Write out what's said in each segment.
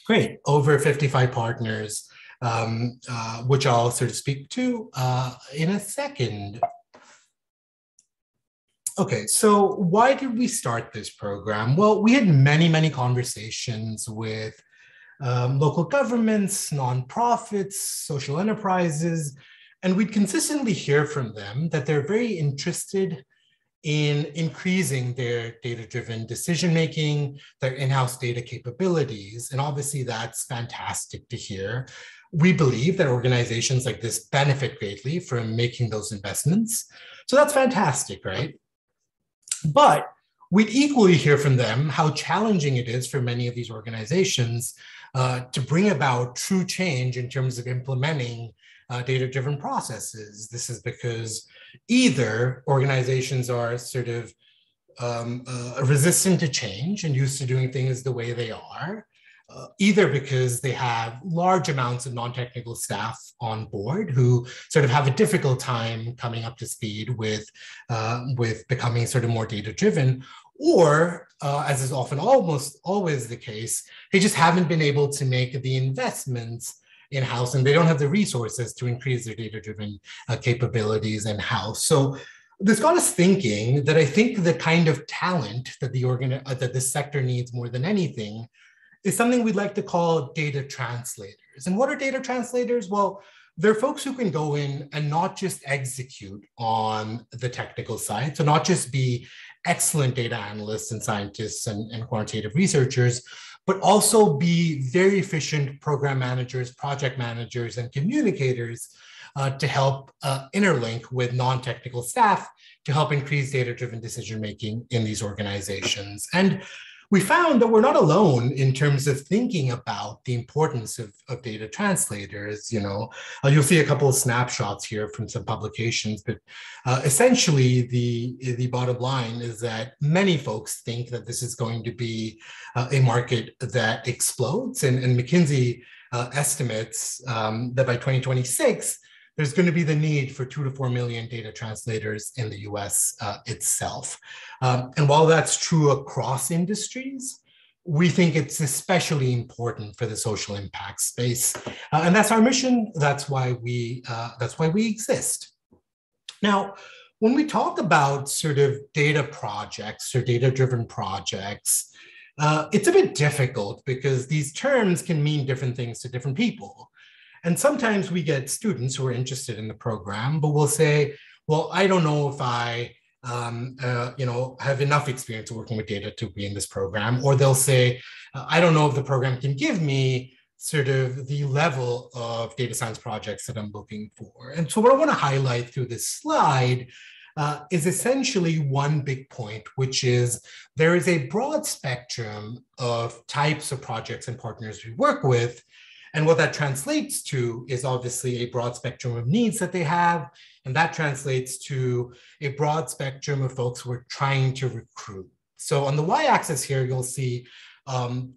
Great, over 55 partners, which I'll sort of speak to in a second. Okay, so why did we start this program? Well, we had many conversations with local governments, nonprofits, social enterprises, and we'd consistently hear from them that they're very interested in increasing their data-driven decision-making, their in-house data capabilities. And obviously that's fantastic to hear. We believe that organizations like this benefit greatly from making those investments. So that's fantastic, right? But we'd equally hear from them how challenging it is for many of these organizations to bring about true change in terms of implementing data-driven processes. This is because either organizations are sort of resistant to change and used to doing things the way they are, either because they have large amounts of non-technical staff on board who sort of have a difficult time coming up to speed with becoming sort of more data-driven, or as is often almost always the case, they just haven't been able to make the investments in-house, and they don't have the resources to increase their data-driven capabilities in-house. So this got us thinking that I think the kind of talent that that this sector needs more than anything is something we'd like to call data translators. And what are data translators? Well, they're folks who can go in and not just execute on the technical side, so not just be excellent data analysts and scientists and quantitative researchers, but also be very efficient program managers, project managers, and communicators to help interlink with non-technical staff to help increase data-driven decision-making in these organizations. And we found that we're not alone in terms of thinking about the importance of data translators. You'll see a couple of snapshots here from some publications, but essentially the bottom line is that many folks think that this is going to be a market that explodes, and McKinsey estimates that by 2026, there's going to be the need for 2 to 4 million data translators in the US itself. And while that's true across industries, we think it's especially important for the social impact space. And that's our mission. That's why we exist. Now, when we talk about sort of data projects or data-driven projects, it's a bit difficult because these terms can mean different things to different people. And sometimes we get students who are interested in the program, but will say, well, I don't know if I have enough experience working with data to be in this program. Or they'll say, I don't know if the program can give me sort of the level of data science projects that I'm looking for. And so what I want to highlight through this slide is essentially one big point, which is there is a broad spectrum of types of projects and partners we work with. And what that translates to is obviously a broad spectrum of needs that they have. And that translates to a broad spectrum of folks we're trying to recruit. So on the y-axis here, you'll see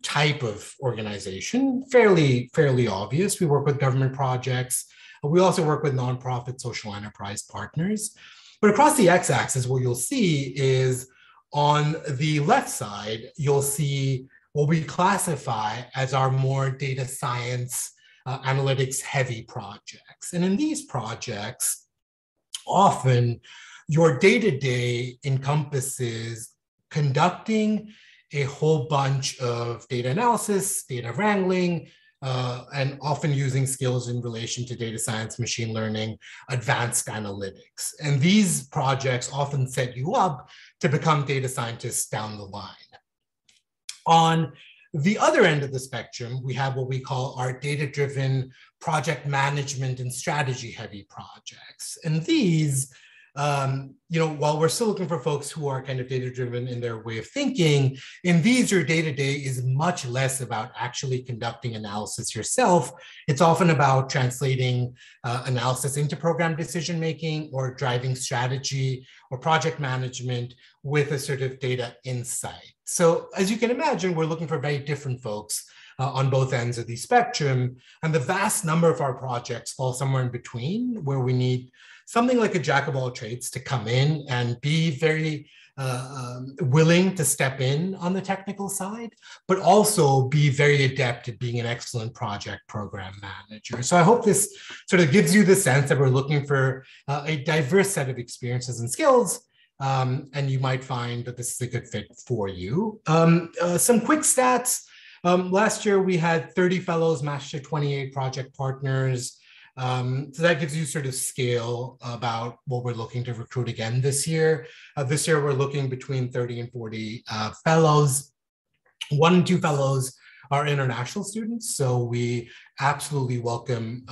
type of organization, fairly obvious. We work with government projects. We also work with nonprofit social enterprise partners. But across the x-axis, what you'll see is on the left side, you'll see what we classify as our more data science, analytics heavy projects. And in these projects, often your day-to-day encompasses conducting a whole bunch of data analysis, data wrangling, and often using skills in relation to data science, machine learning, advanced analytics. And these projects often set you up to become data scientists down the line. On the other end of the spectrum, we have what we call our data-driven project management and strategy-heavy projects. And these, while we're still looking for folks who are kind of data-driven in their way of thinking, in these, your day-to-day is much less about actually conducting analysis yourself. It's often about translating analysis into program decision-making or driving strategy or project management with a sort of data insight. So as you can imagine, we're looking for very different folks on both ends of the spectrum. And the vast number of our projects fall somewhere in between, where we need something like a jack of all trades to come in and be very willing to step in on the technical side, but also be very adept at being an excellent project program manager. So I hope this sort of gives you the sense that we're looking for a diverse set of experiences and skills, and you might find that this is a good fit for you. Some quick stats. Last year, we had 30 fellows matched to 28 project partners. So that gives you sort of scale about what we're looking to recruit again this year. This year, we're looking between 30 and 40 fellows. 1 and 2 fellows are international students, so we absolutely welcome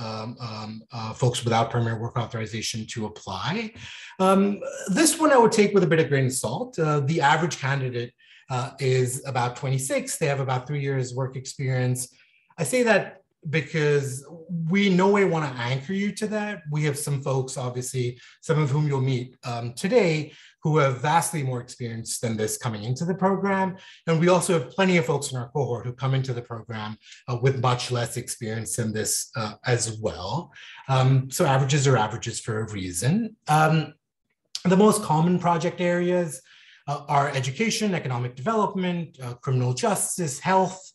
folks without permanent work authorization to apply. This one I would take with a bit of grain of salt. The average candidate is about 26. They have about 3 years work experience. I say that because we in no way want to anchor you to that. We have some folks, obviously, some of whom you'll meet today, who have vastly more experience than this coming into the program. And we also have plenty of folks in our cohort who come into the program with much less experience than this as well. So averages are averages for a reason. The most common project areas are education, economic development, criminal justice, health.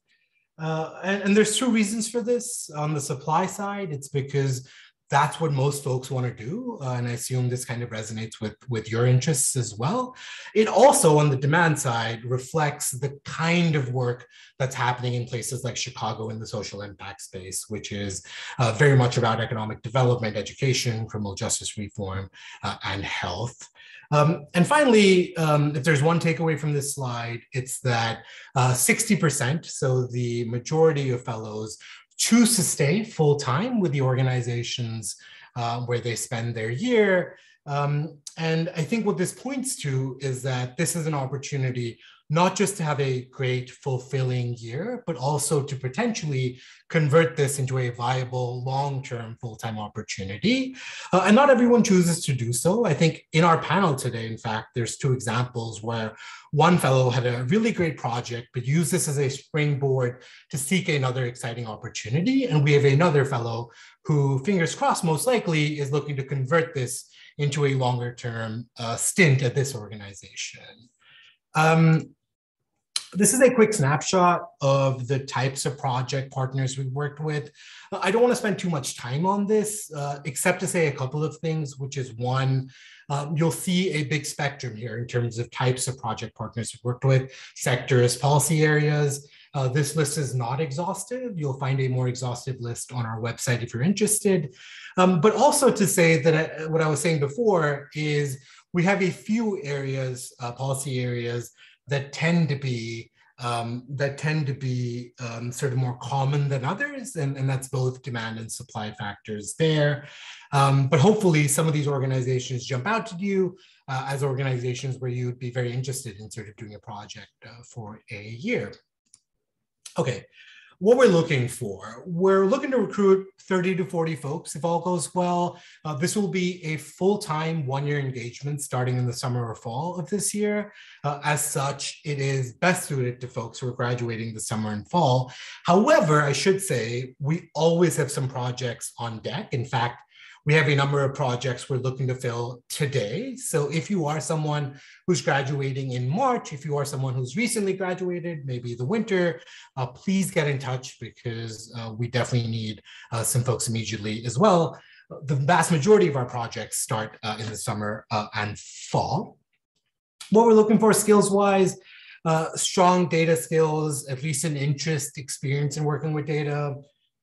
And there's 2 reasons for this. On the supply side, it's because that's what most folks want to do. And I assume this kind of resonates with your interests as well. It also, on the demand side, reflects the kind of work that's happening in places like Chicago in the social impact space, which is very much about economic development, education, criminal justice reform, and health. And finally, if there's one takeaway from this slide, it's that 60%, so the majority of fellows, choose to stay full-time with the organizations where they spend their year. And I think what this points to is that this is an opportunity not just to have a great, fulfilling year, but also to potentially convert this into a viable, long-term full-time opportunity. And not everyone chooses to do so. I think in our panel today, in fact, there's 2 examples where one fellow had a really great project, but used this as a springboard to seek another exciting opportunity. And we have another fellow who, fingers crossed, most likely is looking to convert this into a longer-term stint at this organization. This is a quick snapshot of the types of project partners we've worked with. I don't want to spend too much time on this, except to say a couple of things, which is one, you'll see a big spectrum here in terms of types of project partners we've worked with, sectors, policy areas. This list is not exhaustive. You'll find a more exhaustive list on our website if you're interested. But also to say that what I was saying before is we have a few areas, policy areas, that tend to be sort of more common than others, and that's both demand and supply factors there. But hopefully some of these organizations jump out to you as organizations where you'd be very interested in sort of doing a project for a year. Okay, what we're looking for. We're looking to recruit 30 to 40 folks if all goes well. This will be a full-time 1-year engagement starting in the summer or fall of this year. As such, it is best suited to folks who are graduating the summer and fall. However, I should say, we always have some projects on deck. In fact, we have a number of projects we're looking to fill today. So if you are someone who's graduating in March, if you are someone who's recently graduated, maybe the winter, please get in touch because we definitely need some folks immediately as well. The vast majority of our projects start in the summer and fall. What we're looking for skills-wise, strong data skills, at least an interest, experience in working with data.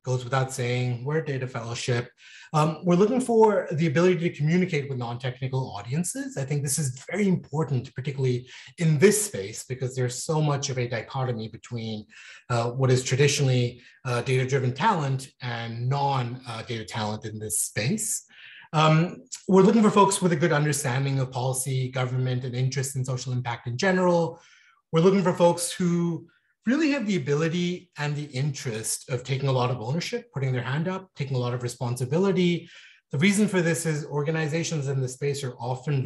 Goes without saying, we're a data fellowship. We're looking for the ability to communicate with non-technical audiences. I think this is very important, particularly in this space, because there's so much of a dichotomy between what is traditionally data-driven talent and non-data talent in this space. We're looking for folks with a good understanding of policy, government, and interest in social impact in general. We're looking for folks who really have the ability and the interest of taking a lot of ownership, putting their hand up, taking a lot of responsibility. The reason for this is organizations in this space are often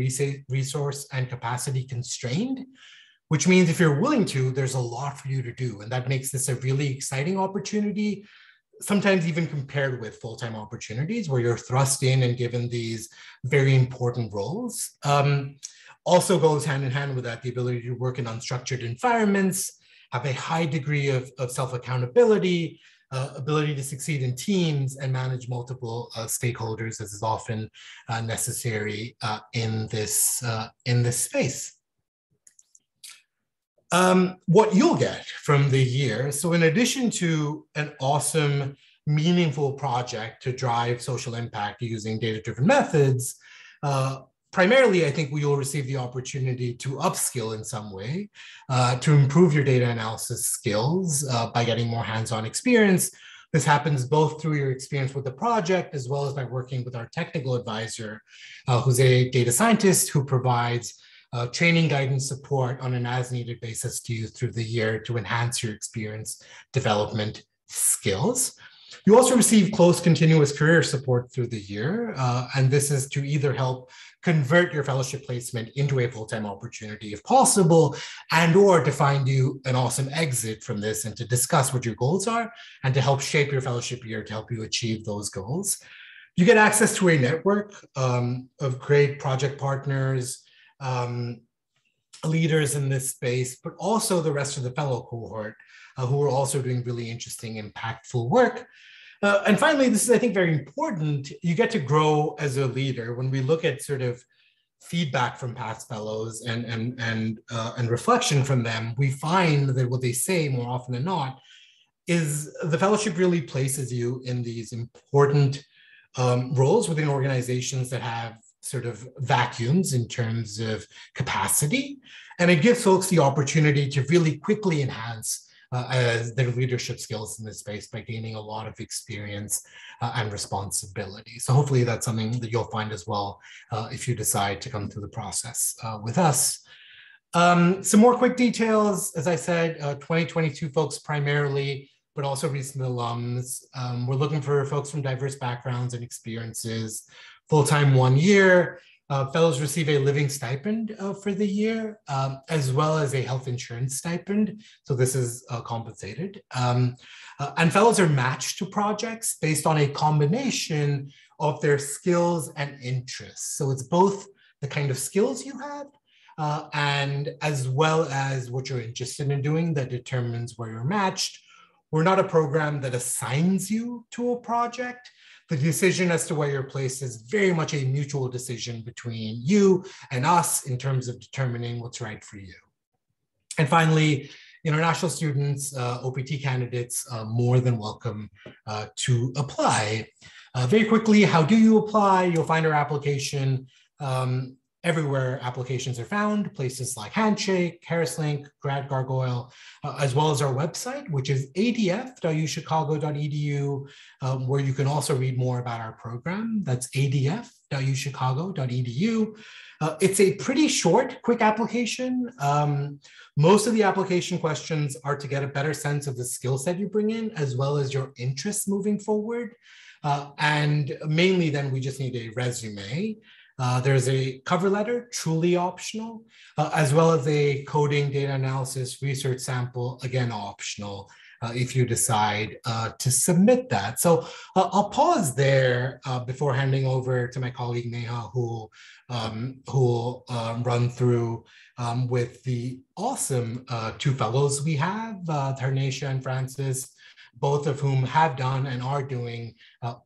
resource and capacity constrained, which means if you're willing to, there's a lot for you to do. And that makes this a really exciting opportunity, sometimes even compared with full-time opportunities where you're thrust in and given these very important roles. Also goes hand in hand with that, the ability to work in unstructured environments, have a high degree of self-accountability, ability to succeed in teams and manage multiple stakeholders, as is often necessary in this space. What you'll get from the year, so in addition to an awesome, meaningful project to drive social impact using data-driven methods, primarily, I think we will receive the opportunity to upskill in some way, to improve your data analysis skills by getting more hands-on experience. This happens both through your experience with the project, as well as by working with our technical advisor, who's a data scientist who provides training, guidance, support on an as-needed basis to you through the year to enhance your experience development skills. You also receive close continuous career support through the year, and this is to either help convert your fellowship placement into a full-time opportunity if possible, and or to find you an awesome exit from this and to discuss what your goals are and to help shape your fellowship year to help you achieve those goals. You get access to a network of great project partners, leaders in this space, but also the rest of the fellow cohort who are also doing really interesting, impactful work. And finally, this is, I think, very important. You get to grow as a leader. When we look at sort of feedback from past fellows and reflection from them, we find that what they say more often than not is the fellowship really places you in these important roles within organizations that have sort of vacuums in terms of capacity. And it gives folks the opportunity to really quickly enhance their leadership skills in this space by gaining a lot of experience and responsibility. So hopefully that's something that you'll find as well if you decide to come through the process with us. Some more quick details. As I said, 2022 folks primarily, but also recent alums. We're looking for folks from diverse backgrounds and experiences, full-time 1 year. Fellows receive a living stipend for the year, as well as a health insurance stipend. So this is compensated. And fellows are matched to projects based on a combination of their skills and interests. So it's both the kind of skills you have and as well as what you're interested in doing that determines where you're matched. We're not a program that assigns you to a project. The decision as to where you're placed is very much a mutual decision between you and us in terms of determining what's right for you. And finally, international students, OPT candidates, more than welcome to apply. Very quickly, how do you apply? You'll find our application everywhere applications are found, places like Handshake, HarrisLink, Grad Gargoyle, as well as our website, which is adf.uchicago.edu, where you can also read more about our program. That's adf.uchicago.edu. It's a pretty short, quick application. Most of the application questions are to get a better sense of the skill set you bring in, as well as your interests moving forward. And mainly then we just need a resume. There's a cover letter, truly optional, as well as a coding, data analysis, research sample, again, optional, if you decide to submit that. So I'll pause there before handing over to my colleague Neha, who will run through with the awesome two fellows we have, Dharnesha and Francis, both of whom have done and are doing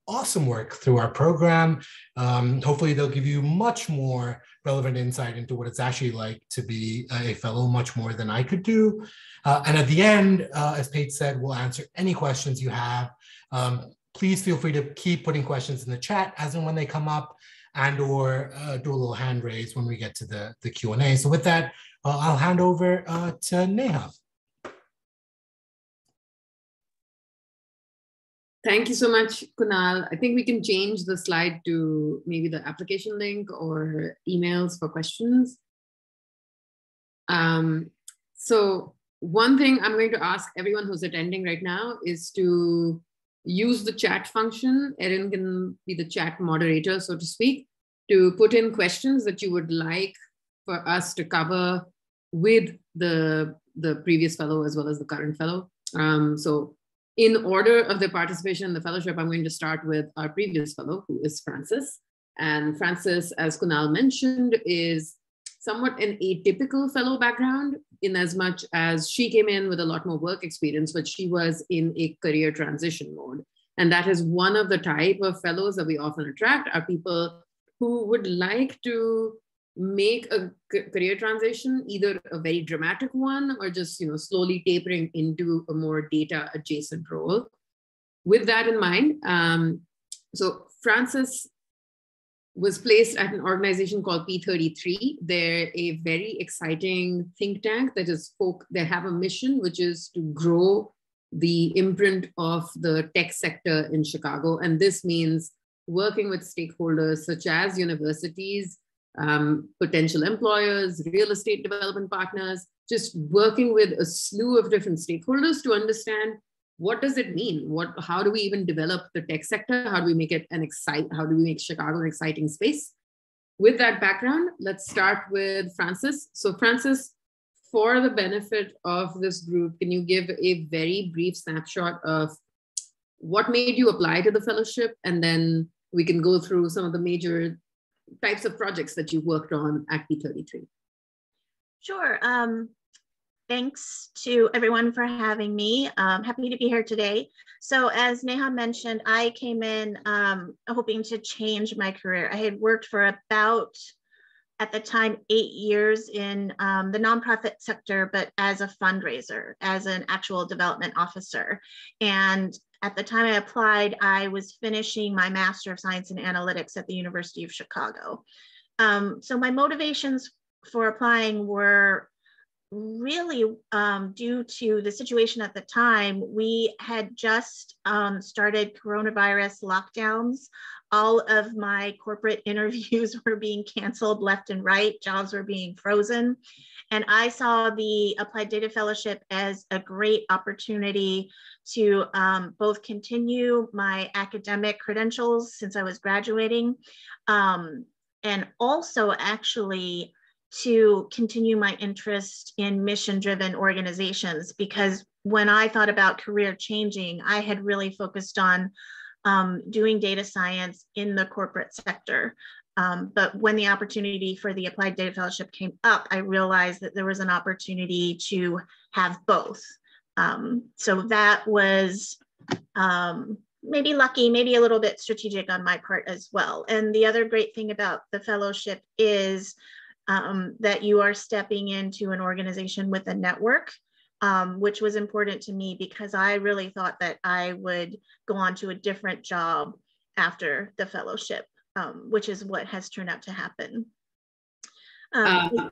awesome work through our program. Hopefully they'll give you much more relevant insight into what it's actually like to be a fellow, much more than I could do. And at the end, as Paige said, we'll answer any questions you have. Please feel free to keep putting questions in the chat as and when they come up, and or do a little hand raise when we get to the Q&A. So with that, I'll hand over to Neha. Thank you so much, Kunal. I think we can change the slide to maybe the application link or emails for questions. So one thing I'm going to ask everyone who's attending right now is to use the chat function. Erin can be the chat moderator, so to speak, to put in questions that you would like for us to cover with the previous fellow as well as the current fellow. So in order of the participation in the fellowship, I'm going to start with our previous fellow, who is Francis. And Francis, as Kunal mentioned, is somewhat an atypical fellow background, in as much as she came in with a lot more work experience, but she was in a career transition mode. And that is one of the type of fellows that we often attract, are people who would like to make a career transition, either a very dramatic one or just slowly tapering into a more data adjacent role. With that in mind, so Frances was placed at an organization called P33. They're a very exciting think tank that is they have a mission, which is to grow the imprint of the tech sector in Chicago. And this means working with stakeholders such as universities, potential employers, real estate development partners, just working with a slew of different stakeholders to understand what does it mean? How do we even develop the tech sector? How do we make it how do we make Chicago an exciting space? With that background, let's start with Frances. So Frances, for the benefit of this group, can you give a very brief snapshot of what made you apply to the fellowship? And then we can go through some of the major types of projects that you worked on at P33. Sure. Thanks to everyone for having me. Happy to be here today. So as Neha mentioned, I came in hoping to change my career. I had worked for about, at the time, 8 years in the nonprofit sector, but as a fundraiser, as an actual development officer. And at the time I applied, I was finishing my Master of Science in Analytics at the University of Chicago. So my motivations for applying were really due to the situation at the time. We had just started coronavirus lockdowns. All of my corporate interviews were being canceled left and right. Jobs were being frozen. And I saw the Applied Data Fellowship as a great opportunity to both continue my academic credentials since I was graduating, and also actually to continue my interest in mission-driven organizations, because when I thought about career changing, I had really focused on doing data science in the corporate sector. But when the opportunity for the Applied Data Fellowship came up, I realized that there was an opportunity to have both. So that was maybe lucky, maybe a little bit strategic on my part as well. And the other great thing about the fellowship is that you are stepping into an organization with a network, which was important to me because I really thought that I would go on to a different job after the fellowship, which is what has turned out to happen.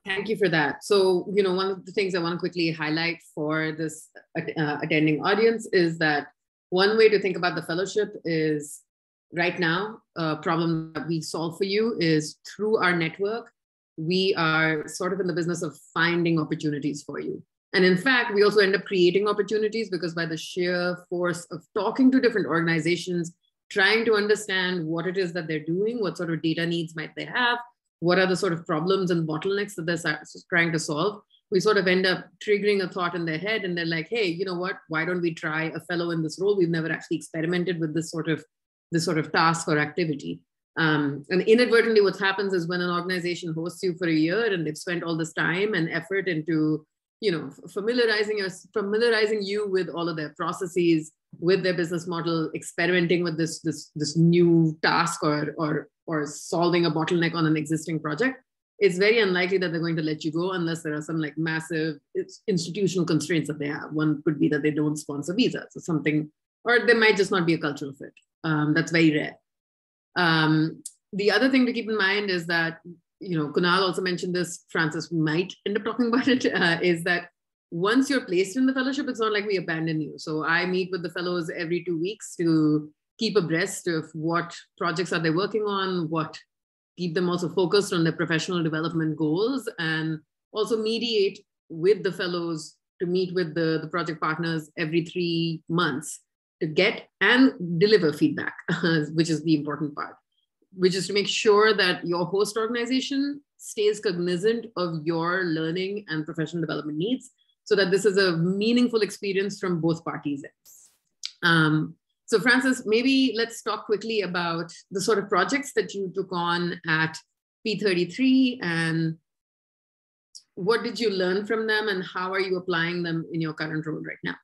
Thank you for that. So, one of the things I want to quickly highlight for this attending audience is that one way to think about the fellowship is right now, a problem that we solve for you is through our network. We are sort of in the business of finding opportunities for you. And in fact, we also end up creating opportunities because by the sheer force of talking to different organizations, trying to understand what it is that they're doing, what sort of data needs might they have, what are the sort of problems and bottlenecks that they're trying to solve, we sort of end up triggering a thought in their head and they're like, hey, you know what, why don't we try a fellow in this role? We've never actually experimented with this sort of task or activity. And inadvertently what happens is when an organization hosts you for a year and they've spent all this time and effort into, familiarizing you with all of their processes, with their business model, experimenting with this new task or solving a bottleneck on an existing project, it's very unlikely that they're going to let you go unless there are some like massive institutional constraints that they have. One could be that they don't sponsor visas or something, or there might just not be a cultural fit. That's very rare. The other thing to keep in mind is that, Kunal also mentioned this, Frances might end up talking about it, is that once you're placed in the fellowship, it's not like we abandon you. So I meet with the fellows every 2 weeks to keep abreast of what projects are they working on, keep them also focused on their professional development goals, and also mediate with the fellows to meet with the project partners every 3 months to get and deliver feedback, which is the important part, which is to make sure that your host organization stays cognizant of your learning and professional development needs so that this is a meaningful experience from both parties. So Frances, maybe let's talk quickly about the sort of projects that you took on at P33 and what did you learn from them and how are you applying them in your current role right now?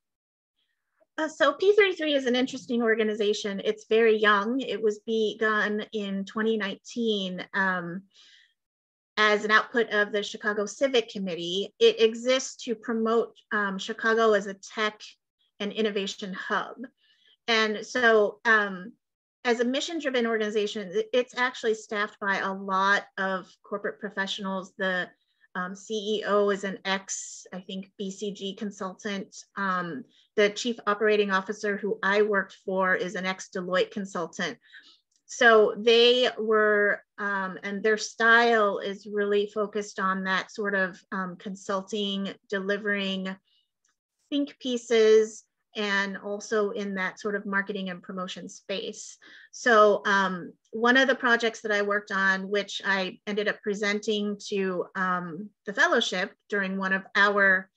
So P33 is an interesting organization. It's very young. It was begun in 2019 as an output of the Chicago Civic Committee. It exists to promote Chicago as a tech and innovation hub. And so as a mission-driven organization, it's actually staffed by a lot of corporate professionals. The CEO is an ex, I think, BCG consultant. The chief operating officer who I worked for is an ex-Deloitte consultant. So they were, and their style is really focused on that sort of consulting, delivering think pieces, and also in that sort of marketing and promotion space. So one of the projects that I worked on, which I ended up presenting to the fellowship during one of our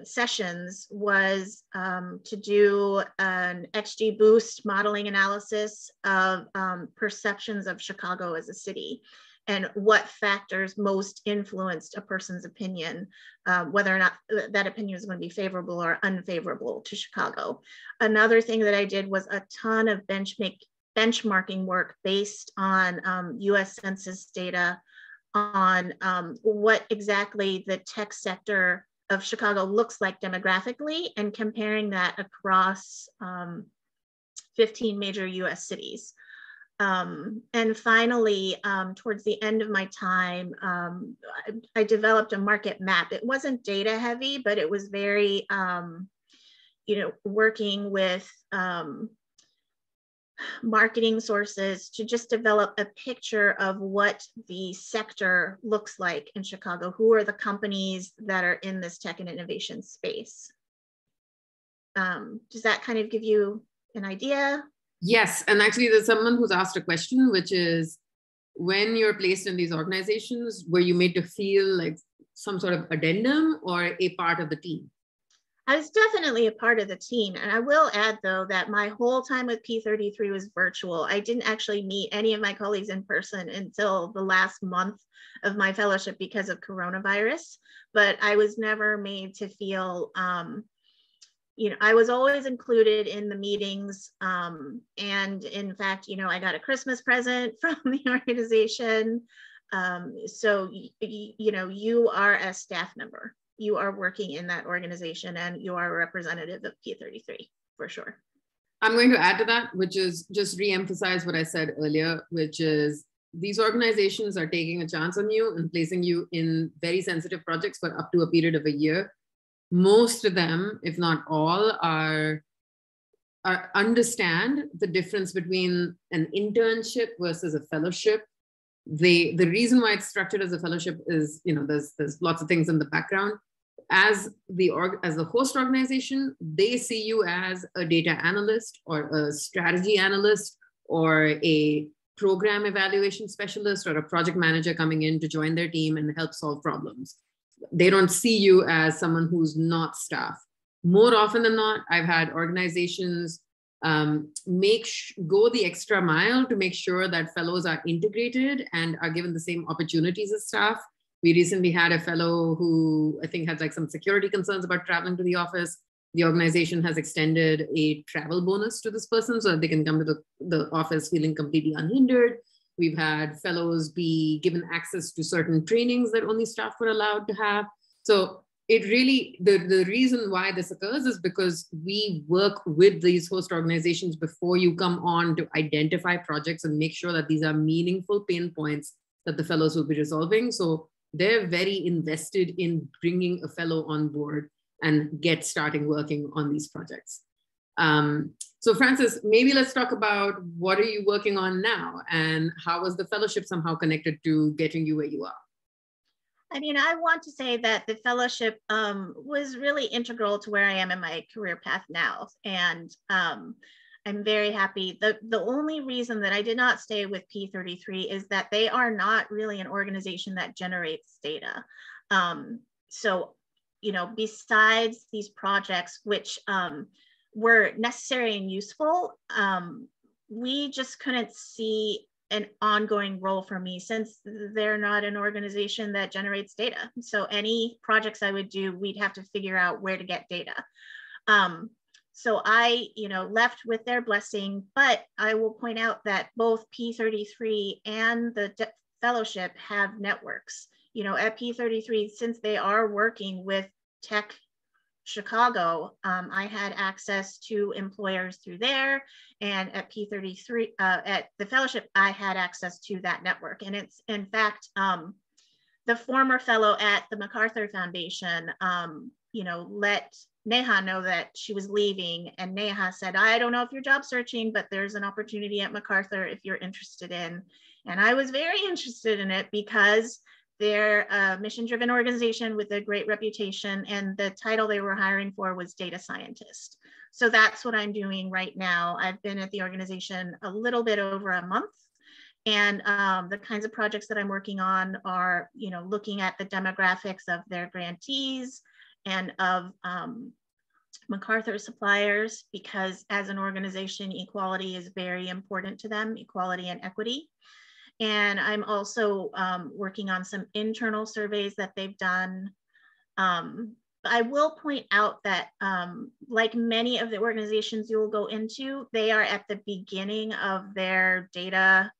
sessions, was to do an XGBoost modeling analysis of perceptions of Chicago as a city and what factors most influenced a person's opinion, whether or not that opinion is going to be favorable or unfavorable to Chicago. Another thing that I did was a ton of benchmarking work based on US Census data on what exactly the tech sector of Chicago looks like demographically, and comparing that across 15 major US cities. And finally, towards the end of my time, I developed a market map. It wasn't data heavy, but it was very, working with marketing sources to just develop a picture of what the sector looks like in Chicago. Who are the companies that are in this tech and innovation space? Does that kind of give you an idea? Yes, and actually there's someone who's asked a question, which is, when you're placed in these organizations, were you made to feel like some sort of addendum or a part of the team? I was definitely a part of the team. And I will add, though, that my whole time with P33 was virtual. I didn't actually meet any of my colleagues in person until the last month of my fellowship because of coronavirus. But I was never made to feel, I was always included in the meetings. And in fact, I got a Christmas present from the organization. So, you are a staff member. You are working in that organization and you are a representative of P33 for sure. I'm going to add to that, which is just re-emphasize what I said earlier, which is these organizations are taking a chance on you and placing you in very sensitive projects for up to a period of a year. Most of them, if not all, are understand the difference between an internship versus a fellowship. The reason why it's structured as a fellowship is, there's lots of things in the background. As the host organization, they see you as a data analyst or a strategy analyst or a program evaluation specialist or a project manager coming in to join their team and help solve problems. They don't see you as someone who's not staff. More often than not, I've had organizations go the extra mile to make sure that fellows are integrated and are given the same opportunities as staff. We recently had a fellow who I think had like some security concerns about traveling to the office. The organization has extended a travel bonus to this person so that they can come to the office feeling completely unhindered. We've had fellows be given access to certain trainings that only staff were allowed to have. So it really, the reason why this occurs is because we work with these host organizations before you come on to identify projects and make sure that these are meaningful pain points that the fellows will be resolving. So they're very invested in bringing a fellow on board and starting working on these projects. So Francis, maybe let's talk about what are you working on now and how was the fellowship somehow connected to getting you where you are? I mean, I want to say that the fellowship was really integral to where I am in my career path now. And I'm very happy. The only reason that I did not stay with P33 is that they are not really an organization that generates data. So, besides these projects, which were necessary and useful, we just couldn't see an ongoing role for me since they're not an organization that generates data. So any projects I would do, we'd have to figure out where to get data. So I, left with their blessing, but I will point out that both P33 and the fellowship have networks. At P33, since they are working with Tech Chicago, I had access to employers through there, and at P33, at the fellowship, I had access to that network. And it's, in fact, the former fellow at the MacArthur Foundation, let Neha know that she was leaving, and Neha said, I don't know if you're job searching, but there's an opportunity at MacArthur if you're interested in. And I was very interested in it because they're a mission-driven organization with a great reputation, and the title they were hiring for was data scientist. So that's what I'm doing right now. I've been at the organization a little bit over a month, and the kinds of projects that I'm working on are, looking at the demographics of their grantees and of MacArthur suppliers, because as an organization, equality is very important to them, equality and equity. And I'm also working on some internal surveys that they've done. I will point out that like many of the organizations you will go into, they are at the beginning of their data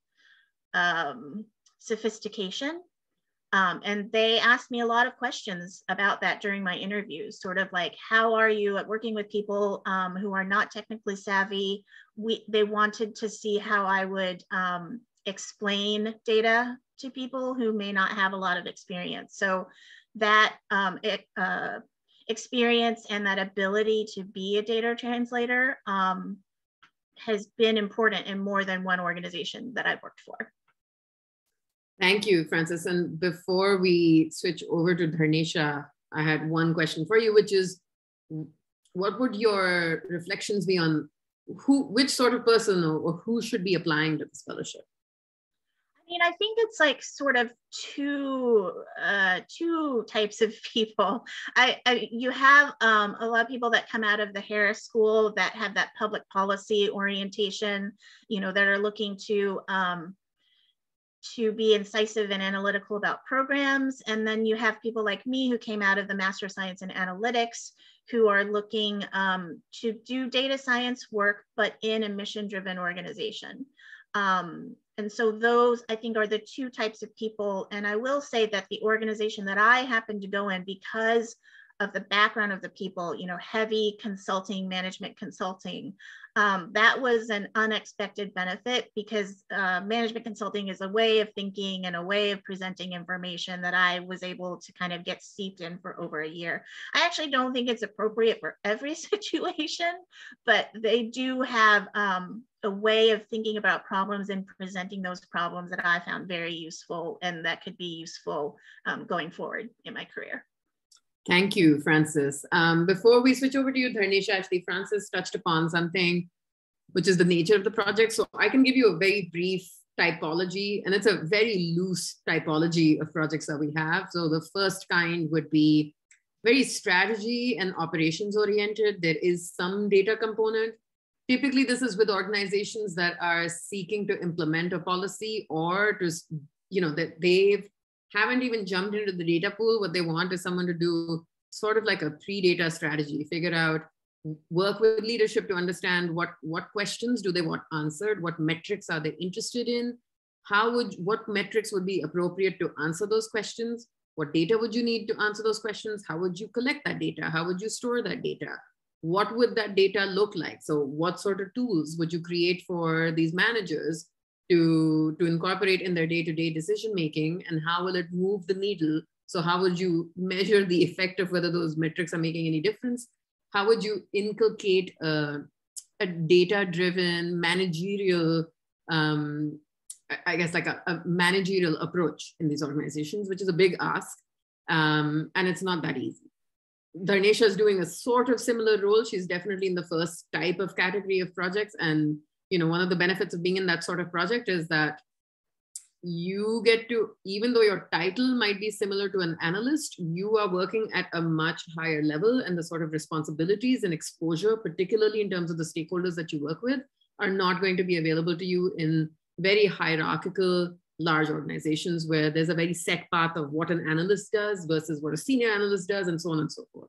sophistication. And they asked me a lot of questions about that during my interviews, sort of like, how are you at working with people who are not technically savvy? They wanted to see how I would explain data to people who may not have a lot of experience. So that experience and that ability to be a data translator has been important in more than one organization that I've worked for. Thank you, Frances. And before we switch over to Dharnesha, I had one question for you, which is, what would your reflections be on which sort of person or who should be applying to this fellowship? I think it's like sort of two types of people. You have a lot of people that come out of the Harris School that have that public policy orientation, that are looking to be incisive and analytical about programs. And then you have people like me who came out of the Master of Science in Analytics, who are looking to do data science work, but in a mission-driven organization. And so those, I think, are the two types of people. And I will say that the organization that I happen to go in, because of the background of the people, heavy consulting, management consulting, that was an unexpected benefit, because management consulting is a way of thinking and a way of presenting information that I was able to kind of get steeped in for over a year. I actually don't think it's appropriate for every situation, but they do have a way of thinking about problems and presenting those problems that I found very useful, and that could be useful going forward in my career. Thank you, Frances. Before we switch over to you, Dharnesha, actually, Frances touched upon something, which is the nature of the project. So I can give you a very brief typology, and it's a very loose typology of projects that we have. So the first kind would be very strategy and operations oriented. There is some data component. Typically, this is with organizations that are seeking to implement a policy, or to, that they've haven't even jumped into the data pool. What they want is someone to do sort of like a pre-data strategy, figure out, work with leadership to understand what questions do they want answered, what metrics are they interested in, what metrics would be appropriate to answer those questions, what data would you need to answer those questions, how would you collect that data, how would you store that data, what would that data look like? So what sort of tools would you create for these managers to incorporate in their day-to-day decision-making, and how will it move the needle? So how would you measure the effect of whether those metrics are making any difference? How would you inculcate a data-driven managerial, I guess like a managerial approach in these organizations, which is a big ask, and it's not that easy. Dharnesha is doing a sort of similar role. She's definitely in the first type of category of projects, and one of the benefits of being in that sort of project is that you get to, even though your title might be similar to an analyst, you are working at a much higher level, and the sort of responsibilities and exposure, particularly in terms of the stakeholders that you work with, are not going to be available to you in very hierarchical, large organizations where there's a very set path of what an analyst does versus what a senior analyst does, and so on and so forth.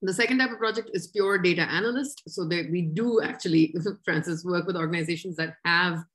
The second type of project is pure data analyst. So that we do actually, Francis, work with organizations that have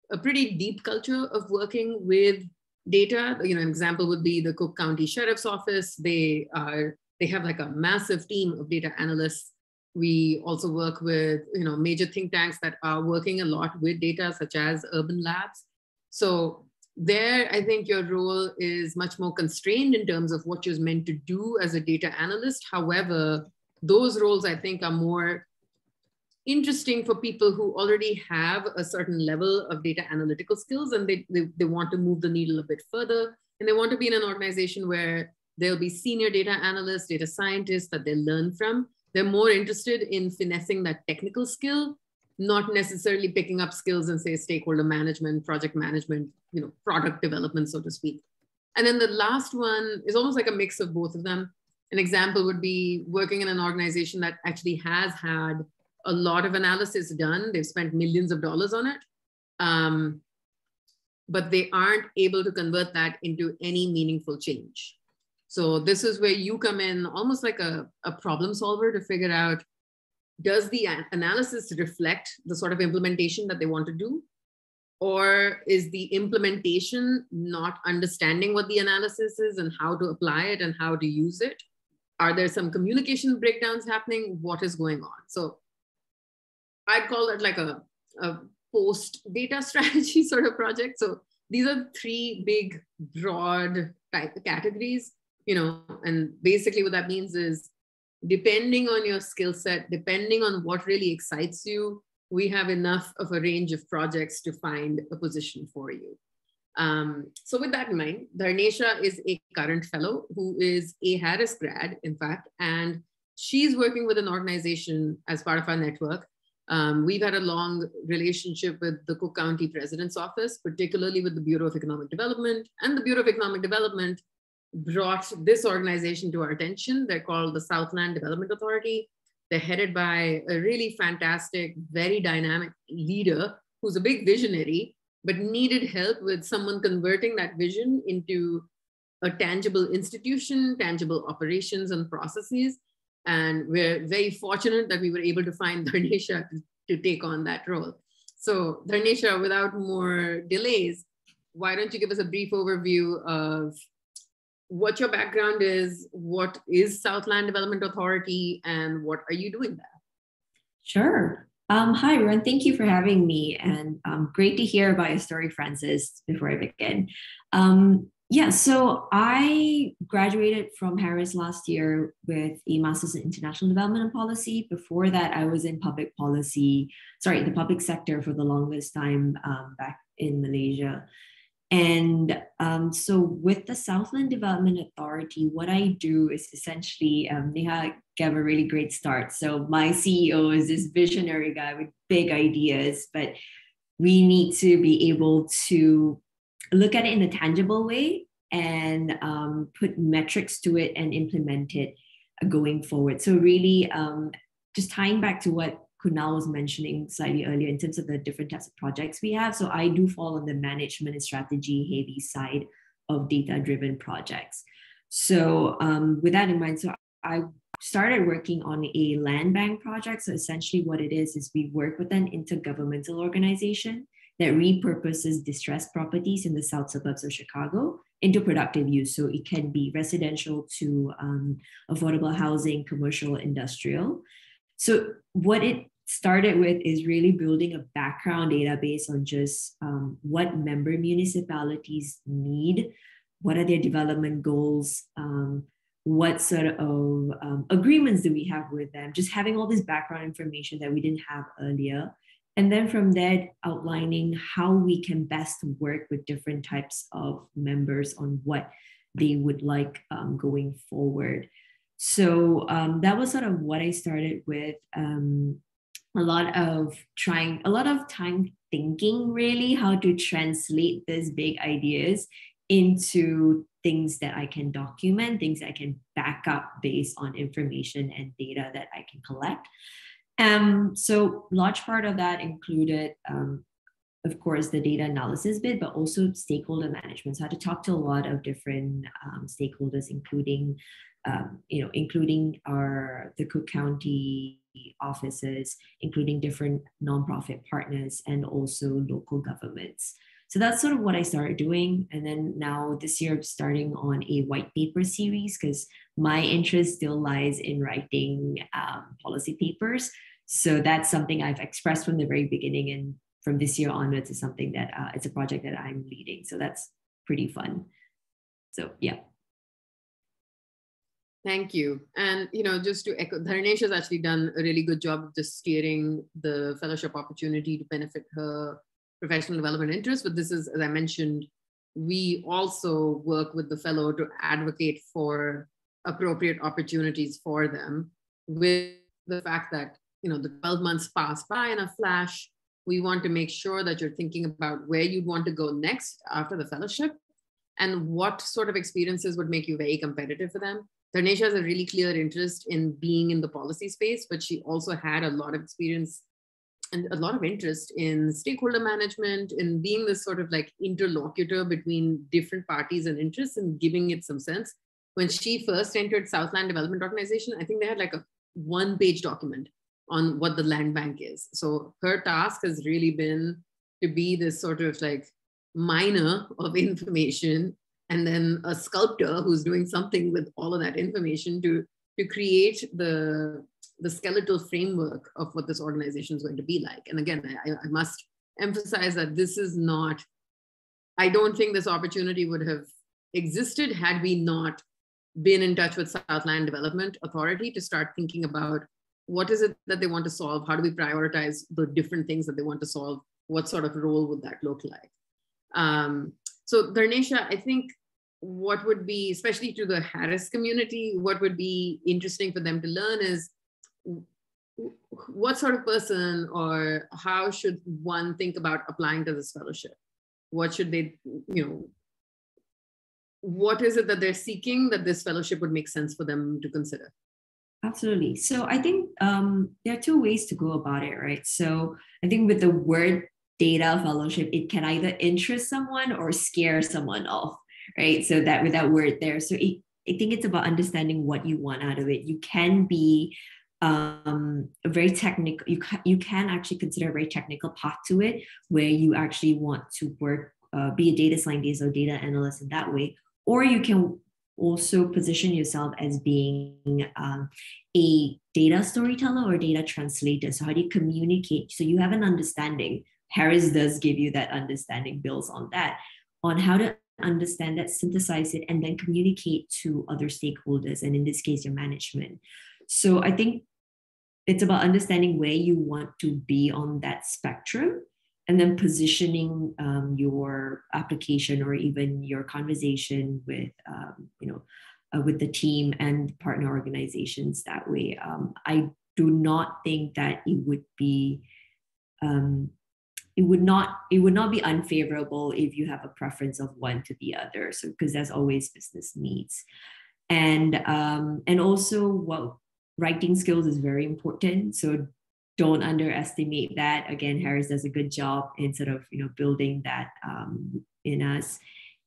a pretty deep culture of working with data. You know, an example would be the Cook County Sheriff's Office. They have like a massive team of data analysts. We also work with, you know, major think tanks that are working a lot with data, such as Urban Labs. So there, I think your role is much more constrained in terms of what you're meant to do as a data analyst. However, those roles, I think, are more interesting for people who already have a certain level of data analytical skills, and they want to move the needle a bit further. And they want to be in an organization where there'll be senior data analysts, data scientists that they learn from. They're more interested in finessing that technical skill, not necessarily picking up skills in, say, stakeholder management, project management, you know, product development, so to speak. And then the last one is almost like a mix of both of them. An example would be working in an organization that actually has had a lot of analysis done. They've spent millions of dollars on it, but they aren't able to convert that into any meaningful change. So this is where you come in almost like a problem solver to figure out, does the analysis reflect the sort of implementation that they want to do? Or is the implementation not understanding what the analysis is and how to apply it and how to use it? Are there some communication breakdowns happening? What is going on? So I'd call it like a post-data strategy sort of project. So these are three big, broad type of categories, you know, and basically what that means is, depending on your skill set, depending on what really excites you, we have enough of a range of projects to find a position for you. So with that in mind, Dharnesha is a current fellow who is a Harris grad, in fact, and she's working with an organization as part of our network. We've had a long relationship with the Cook County President's Office, particularly with the Bureau of Economic Development, and the Bureau of Economic Development brought this organization to our attention. They're called the Southland Development Authority. They're headed by a really fantastic, very dynamic leader who's a big visionary, but needed help with someone converting that vision into a tangible institution, tangible operations and processes. And we're very fortunate that we were able to find Dharnesha to take on that role. So Dharnesha, without more delays, why don't you give us a brief overview of what your background is, what is Southland Development Authority, and what are you doing there? Sure. Hi, everyone. Thank you for having me. And great to hear about your story, Francis, before I begin. So I graduated from Harris last year with a master's in international development and policy. Before that, I was in public the public sector for the longest time back in Malaysia. And so with the Southland Development Authority, what I do is essentially, Neha gave a really great start. So my CEO is this visionary guy with big ideas, but we need to be able to look at it in a tangible way and put metrics to it and implement it going forward. So really just tying back to what Kunal was mentioning slightly earlier in terms of the different types of projects we have. So I do fall on the management and strategy heavy side of data-driven projects. So with that in mind, so I started working on a land bank project. So essentially what it is we work with an intergovernmental organization that repurposes distressed properties in the south suburbs of Chicago into productive use. So it can be residential to affordable housing, commercial, industrial. So what it started with is really building a background database on just what member municipalities need, what are their development goals, what sort of agreements do we have with them, just having all this background information that we didn't have earlier. And then from there, outlining how we can best work with different types of members on what they would like going forward. So that was sort of what I started with. A lot of time thinking really how to translate these big ideas into things that I can document, things I can back up based on information and data that I can collect. So large part of that included of course, the data analysis bit, but also stakeholder management. So I had to talk to a lot of different stakeholders, including, including the Cook County offices, including different nonprofit partners, and also local governments. So that's sort of what I started doing. And then now this year, I'm starting on a white paper series because my interest still lies in writing policy papers. So that's something I've expressed from the very beginning. And from this year onwards is something that it's a project that I'm leading. So that's pretty fun. So, yeah. Thank you. And, just to echo, Dharnesh has actually done a really good job of just steering the fellowship opportunity to benefit her professional development interests. But this is, as I mentioned, we also work with the fellow to advocate for appropriate opportunities for them, with the fact that, the 12 months pass by in a flash. We want to make sure that you're thinking about where you want to go next after the fellowship and what sort of experiences would make you very competitive for them. Dharnesh has a really clear interest in being in the policy space, but she also had a lot of experience and a lot of interest in stakeholder management, in being this sort of like interlocutor between different parties and interests and giving it some sense. When she first entered Southland Development Organization, I think they had like a one-page document on what the land bank is. So her task has really been to be this sort of like miner of information, and then a sculptor who's doing something with all of that information to create the skeletal framework of what this organization is going to be like. And again, I must emphasize that this is not, I don't think this opportunity would have existed had we not been in touch with Southland Development Authority to start thinking about what is it that they want to solve? How do we prioritize the different things that they want to solve? What sort of role would that look like? So Dharnesha, I think what would be, especially to the Harris community, what would be interesting for them to learn is what sort of person or how should one think about applying to this fellowship? What should they, what is it that they're seeking that this fellowship would make sense for them to consider? Absolutely. So I think there are two ways to go about it, right? So I think with the word data fellowship, it can either interest someone or scare someone off, right? So that with that word there. So I think it's about understanding what you want out of it. You can be a very technical, you can actually consider a very technical path to it, where you actually want to work, be a data scientist or data analyst in that way, or you can also position yourself as being a data storyteller or data translator. So how do you communicate? So you have an understanding. Harris does give you that understanding, builds on that, on how to understand that, synthesize it, and then communicate to other stakeholders, and in this case, your management. So I think it's about understanding where you want to be on that spectrum, and then positioning your application or even your conversation with, with the team and partner organizations that way. I do not think that it would be, it would not be unfavorable if you have a preference of one to the other. So because there's always business needs, and also writing skills is very important. So don't underestimate that. Again, Harris does a good job in sort of building that in us.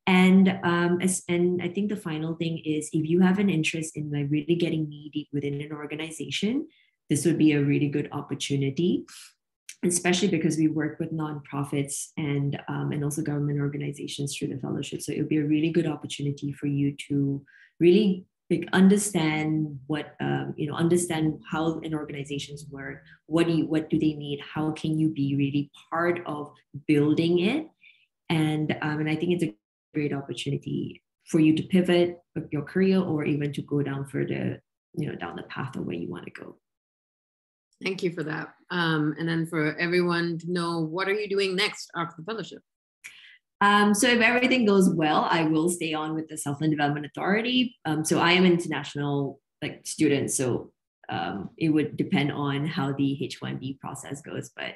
And I think the final thing is, if you have an interest in like really getting knee deep within an organization, this would be a really good opportunity, especially because we work with nonprofits and also government organizations through the fellowship. So it would be a really good opportunity for you to really understand what understand how an organization's work. What do they need? How can you be really part of building it? And I think it's a great opportunity for you to pivot your career, or even to go down further, down the path of where you want to go. Thank you for that. And then for everyone to know, what are you doing next after the fellowship? So if everything goes well, I will stay on with the Southland Development Authority. So I am an international student, so it would depend on how the H-1B process goes. But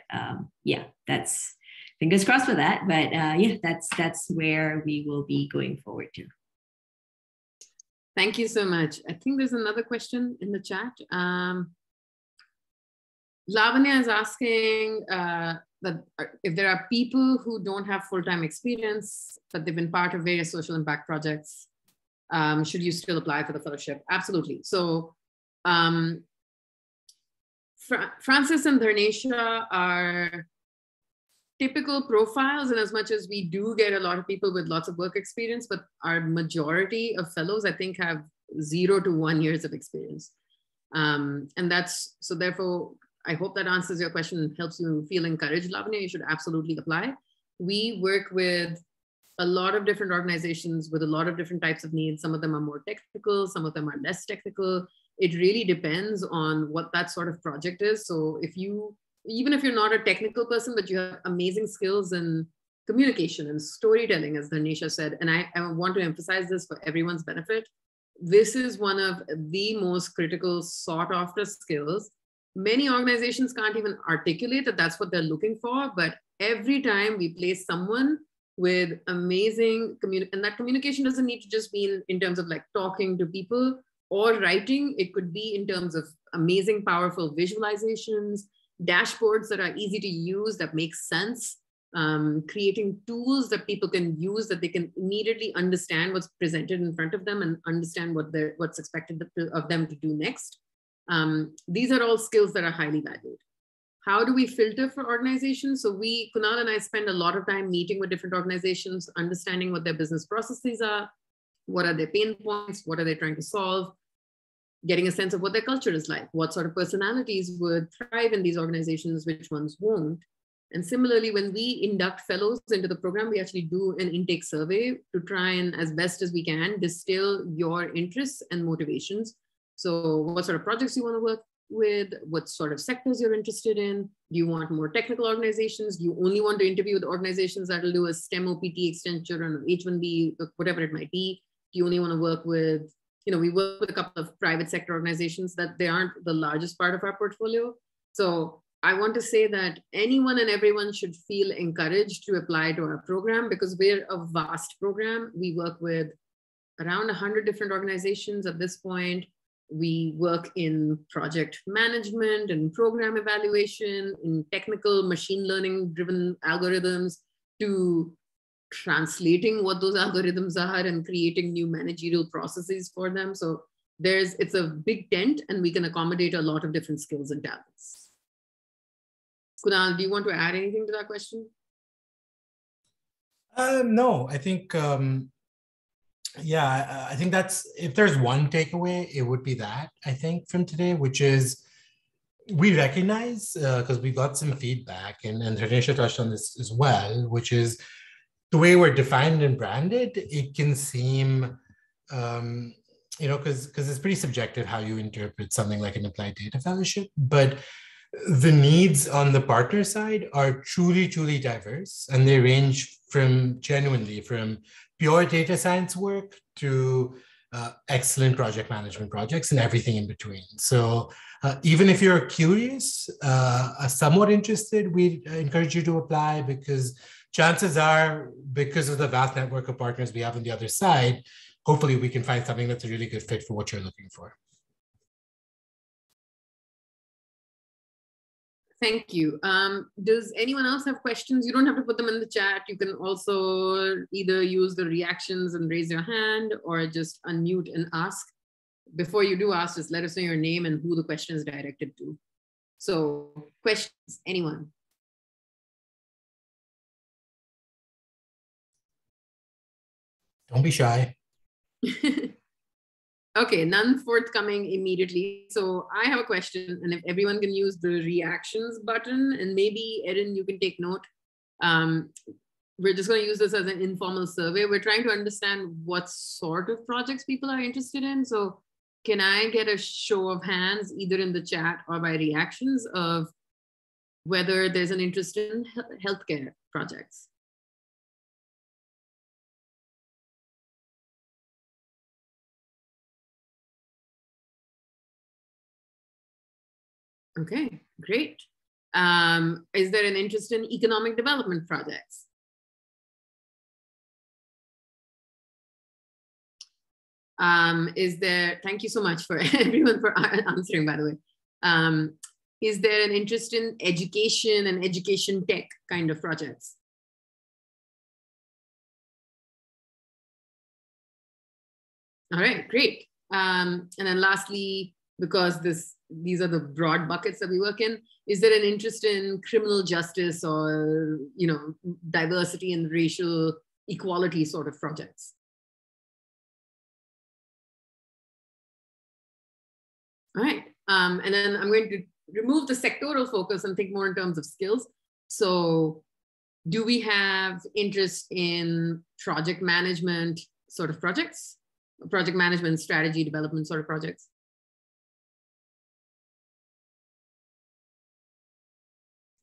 yeah, that's fingers crossed for that. But yeah, that's where we will be going forward to. Thank you so much. I think there's another question in the chat. Lavanya is asking, that if there are people who don't have full-time experience, but they've been part of various social impact projects, should you still apply for the fellowship? Absolutely. So Francis and Dharnesha are typical profiles, in as much as we do get a lot of people with lots of work experience, but our majority of fellows, I think, have 0 to 1 years of experience. And that's, so therefore, I hope that answers your question and helps you feel encouraged, Lavanya. You should absolutely apply. We work with a lot of different organizations with a lot of different types of needs. Some of them are more technical, some of them are less technical. It really depends on what that sort of project is. So if you, even if you're not a technical person, but you have amazing skills in communication and storytelling, as Dharnesha said, and I want to emphasize this for everyone's benefit, this is one of the most critical sought after skills. Many organizations can't even articulate that that's what they're looking for, but every time we place someone with amazing and that communication doesn't need to just be in terms of like talking to people or writing. It could be in terms of amazing, powerful visualizations, dashboards that are easy to use, that make sense, creating tools that people can use, that they can immediately understand what's presented in front of them and understand what's expected of them to do next. These are all skills that are highly valued. How do we filter for organizations? So Kunal and I spend a lot of time meeting with different organizations, understanding what their business processes are, what are their pain points, what are they trying to solve, getting a sense of what their culture is like, what sort of personalities would thrive in these organizations, which ones won't. And similarly, when we induct fellows into the program, we actually do an intake survey to try and, as best as we can, distill your interests and motivations. So what sort of projects you want to work with, what sort of sectors you're interested in. Do you want more technical organizations? Do you only want to interview with organizations that will do a STEM OPT extension or H1B, whatever it might be? Do you only want to work with, we work with a couple of private sector organizations that they aren't the largest part of our portfolio. So I want to say that anyone and everyone should feel encouraged to apply to our program, because we're a vast program. We work with around 100 different organizations at this point. We work in project management and program evaluation, in technical machine learning driven algorithms, to translating what those algorithms are and creating new managerial processes for them. So it's a big tent, and we can accommodate a lot of different skills and talents. Kunal, do you want to add anything to that question? No, I think, I think that's, if there's one takeaway, it would be that, I think, from today, which is we recognize, because we got some feedback, and Dharnesha touched on this as well, which is the way we're defined and branded, it can seem, because it's pretty subjective how you interpret something like an applied data fellowship, but the needs on the partner side are truly, truly diverse, and they range genuinely from pure data science work to excellent project management projects and everything in between. So even if you're curious, somewhat interested, we encourage you to apply, because chances are, because of the vast network of partners we have on the other side, hopefully we can find something that's a really good fit for what you're looking for. Thank you. Does anyone else have questions? You don't have to put them in the chat. You can also either use the reactions and raise your hand, or just unmute and ask. Before you do ask, just let us know your name and who the question is directed to. So questions, anyone? Don't be shy. Okay, none forthcoming immediately. So I have a question, and if everyone can use the reactions button, and maybe Erin, you can take note. We're just going to use this as an informal survey. We're trying to understand what sort of projects people are interested in. So can I get a show of hands, either in the chat or by reactions, of whether there's an interest in healthcare projects? Okay, great. Is there an interest in economic development projects? Thank you so much for everyone for answering, by the way. is there an interest in education and education tech kind of projects? All right, great. And then lastly, because these are the broad buckets that we work in, is there an interest in criminal justice or, diversity and racial equality sort of projects? All right, and then I'm going to remove the sectoral focus and think more in terms of skills. So do we have interest in project management sort of projects? Project management, strategy development sort of projects?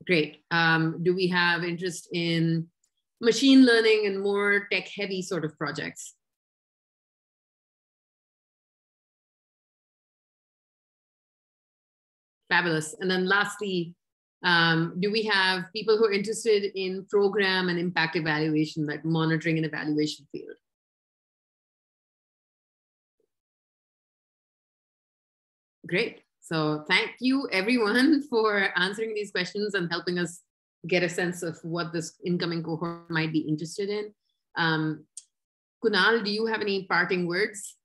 Great. Do we have interest in machine learning and more tech heavy sort of projects? Fabulous. And then lastly, do we have people who are interested in program and impact evaluation, like monitoring and evaluation field? Great. So thank you everyone for answering these questions and helping us get a sense of what this incoming cohort might be interested in. Kunal, do you have any parting words?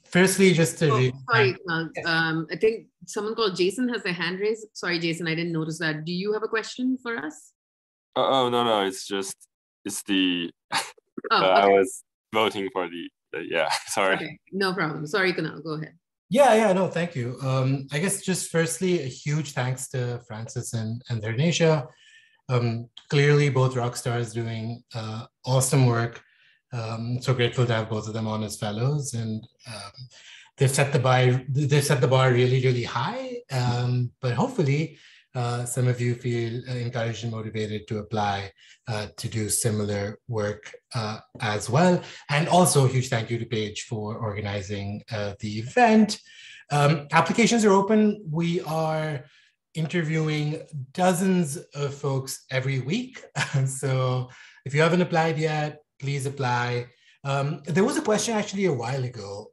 Firstly, just to sorry, Kunal. I think someone called Jason has their hand raised. Sorry, Jason, I didn't notice that. Do you have a question for us? Oh, no, it's the, okay. I was voting for yeah, sorry. Okay, no problem. Sorry, Kunal, go ahead. Yeah, no, thank you. I guess just firstly, a huge thanks to Francis and Dharnesha. Clearly both rock stars doing awesome work. So grateful to have both of them on as fellows, and they've set the bar really, really high. But hopefully some of you feel encouraged and motivated to apply to do similar work as well. And also a huge thank you to Paige for organizing the event. Applications are open. We are interviewing dozens of folks every week. So if you haven't applied yet, please apply. There was a question actually a while ago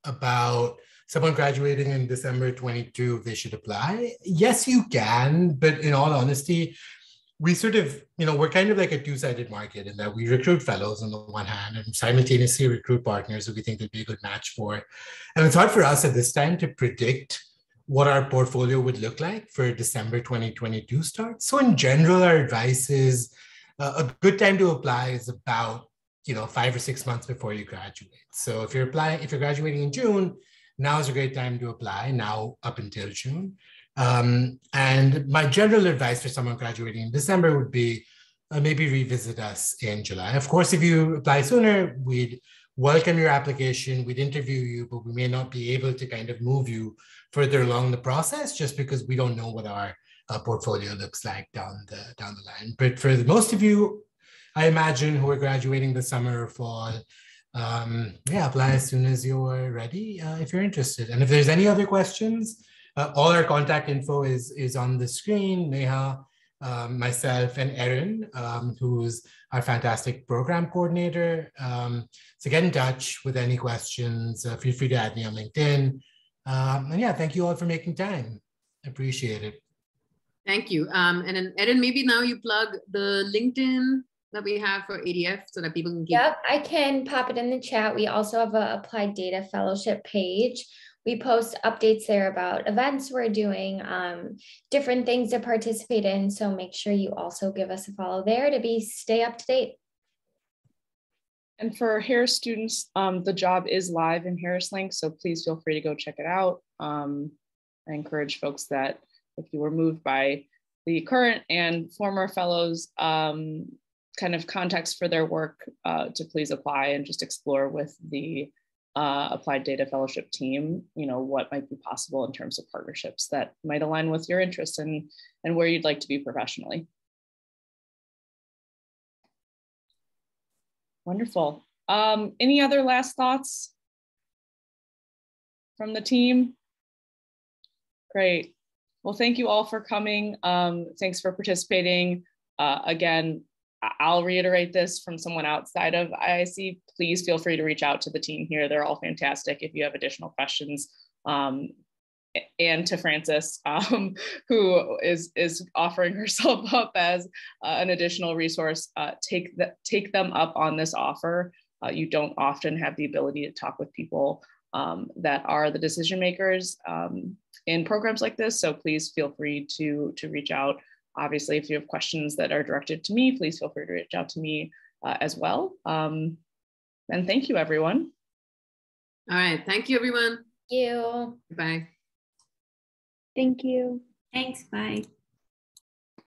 about someone graduating in December 22, if they should apply. Yes, you can, but in all honesty, we sort of, we're kind of like a two-sided market in that we recruit fellows on the one hand and simultaneously recruit partners who we think would be a good match for. And it's hard for us at this time to predict what our portfolio would look like for December 2022 start. So in general, our advice is a good time to apply is about 5 or 6 months before you graduate. So if you're graduating in June, now is a great time to apply, now up until June. And my general advice for someone graduating in December would be maybe revisit us in July. Of course, if you apply sooner, we'd welcome your application, we'd interview you, but we may not be able to kind of move you further along the process just because we don't know what our portfolio looks like down the line. But for most of you, I imagine, who are graduating this summer or fall, apply as soon as you're ready if you're interested. And if there's any other questions, all our contact info is on the screen. Neha, myself, and Erin, who's our fantastic program coordinator. So get in touch with any questions. Feel free to add me on LinkedIn. And yeah, thank you all for making time. Appreciate it. Thank you. And then Erin, maybe now you plug the LinkedIn that we have for ADF so that people can keep. Yep, I can pop it in the chat. We also have a Applied Data Fellowship page. We post updates there about events we're doing, different things to participate in. So make sure you also give us a follow there to stay up to date. And for Harris students, the job is live in Harris Link, so please feel free to go check it out. I encourage folks that if you were moved by the current and former fellows kind of context for their work, to please apply and just explore with the Applied Data Fellowship team, what might be possible in terms of partnerships that might align with your interests and where you'd like to be professionally. Wonderful. Any other last thoughts from the team? Great. Well, thank you all for coming. Thanks for participating. Again, I'll reiterate this from someone outside of IIC. Please feel free to reach out to the team here. They're all fantastic. If you have additional questions, and to Frances, who is offering herself up as an additional resource. Take them up on this offer. You don't often have the ability to talk with people that are the decision makers in programs like this. So please feel free to reach out. Obviously, if you have questions that are directed to me, please feel free to reach out to me as well. And thank you, everyone. All right. Thank you, everyone. Thank you. Bye. Thank you. Thanks. Bye.